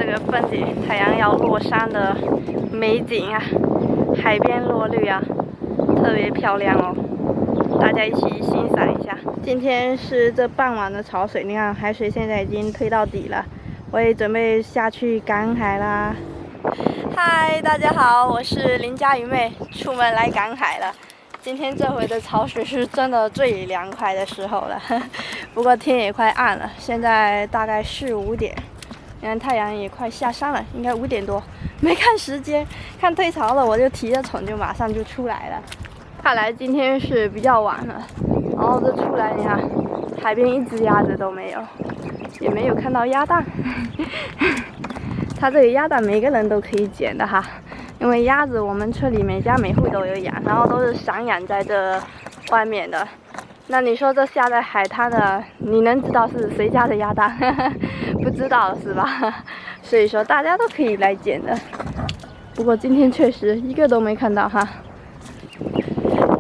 个风景，太阳要落山的美景啊，海边落绿啊，特别漂亮哦。大家一起欣赏一下。今天是这傍晚的潮水，你看海水现在已经推到底了，我也准备下去赶海啦。嗨，大家好，我是林佳瑜妹，出门来赶海了。今天这回的潮水是真的最凉快的时候了，不过天也快暗了，现在大概4、5点，你看太阳也快下山了，应该5点多。没看时间，看退潮了，我就提着桶就马上就出来了。看来今天是比较晚了，然后这出来你看，海边一只鸭子都没有，也没有看到鸭蛋。它这个鸭蛋每个人都可以捡的哈。因为鸭子我们村里每家每户都有养，然后都是散养在这外面的。那你说这下在海滩的，你能知道是谁家的鸭蛋？不知道是吧？所以说大家都可以来捡的。不过今天确实一个都没看到哈。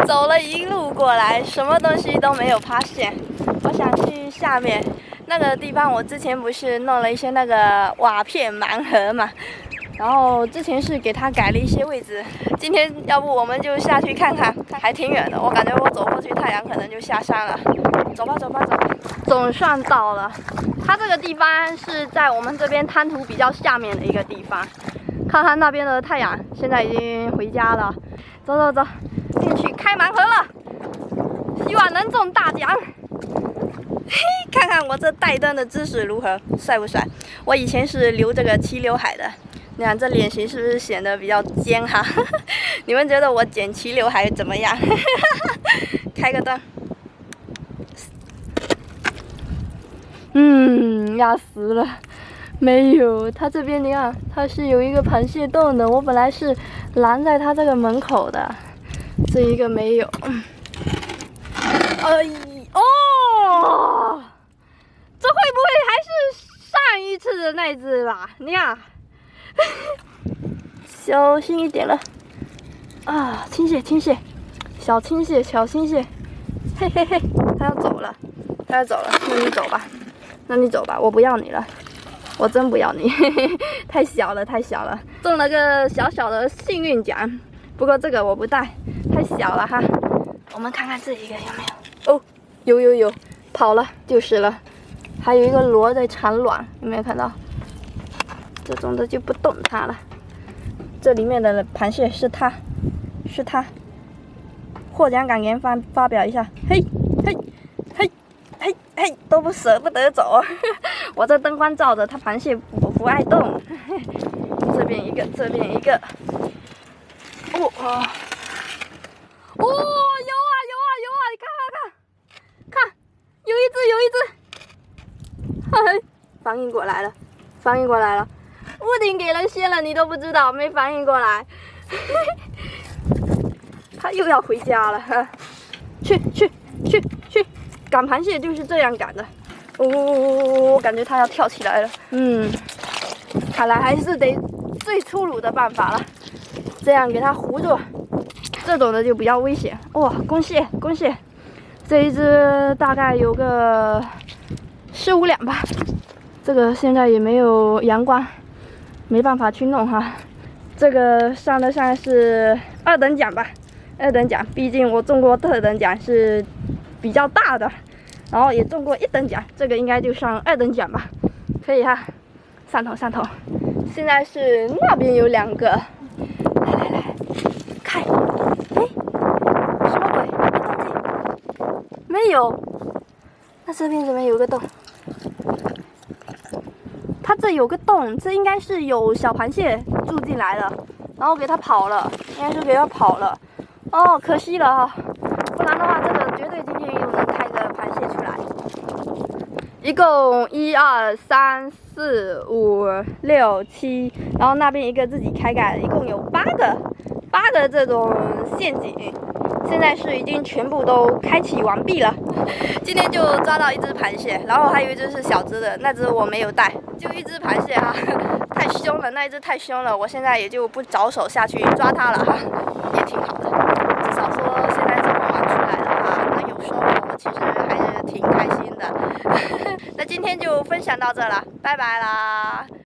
走了一路过来，什么东西都没有发现。我想去下面那个地方，我之前不是弄了一些那个瓦片盲盒嘛。然后之前是给它改了一些位置，今天要不我们就下去看看，还挺远的，我感觉我走过去太阳可能就下山了。走吧走吧走吧，总算到了。它这个地方是在我们这边滩涂比较下面的一个地方，看看那边的太阳，现在已经回家了。走走走，进去开盲盒了，希望能中大奖。嘿，看看我这带灯的姿势如何，帅不帅？我以前是留这个齐刘海的。你看这脸型是不是显得比较尖哈？你们觉得我剪齐刘海怎么样？开个灯。压死了，没有。它这边你看，它是有一个螃蟹洞的，我本来是拦在它这个门口的，这一个没有。哦，这会不会还是上一次的那只吧？你看。小心一点了啊！青蟹，青蟹，小青蟹，小青蟹，嘿嘿嘿，它要走了，它要走了，那你走吧，那你走吧，我不要你了，我真不要你，嘿嘿，太小了，太小了，中了个小小的幸运奖，不过这个我不带，太小了哈。我们看看这一个有没有？哦，有，跑了，就是了，还有一个螺在产卵，有没有看到？这种的就不动它了。这里面的螃蟹是它，获奖感言发表一下。嘿，都不舍不得走。我这灯光照着它，螃蟹不爱动。这边一个，这边一个。有啊，你看，有一只，嘿，反应过来了。屋顶给人掀了，你都不知道，没反应过来。他又要回家了，去，赶螃蟹就是这样赶的。我感觉他要跳起来了。看来还是得最粗鲁的办法了，这样给他糊住，这种的就比较危险。哇，公蟹，这一只大概有个4、5两吧。这个现在也没有阳光。没办法去弄哈，这个上得上是2等奖吧，2等奖，毕竟我中过特等奖是比较大的，然后也中过1等奖，这个应该就上2等奖吧，可以哈，上头。现在是那边有2个，来，看，哎，什么鬼？没动静，没有，那这边怎么有个洞？它这有个洞，这应该是有小螃蟹住进来了，然后给它跑了，应该是给它跑了。哦，可惜了哈，不然的话，这个绝对今天又能开个螃蟹出来。一共1、2、3、4、5、6、7，然后那边一个自己开盖，一共有8个这种陷阱。现在是已经全部都开启完毕了。今天就抓到1只螃蟹，然后还有一只是小只的，那只我没有带，就1只螃蟹哈，太凶了，那一只太凶了，我现在也就不着手下去抓它了哈，也挺好的，至少说现在这么晚出来的话能有收获，我其实还是挺开心的。那今天就分享到这了，拜拜啦。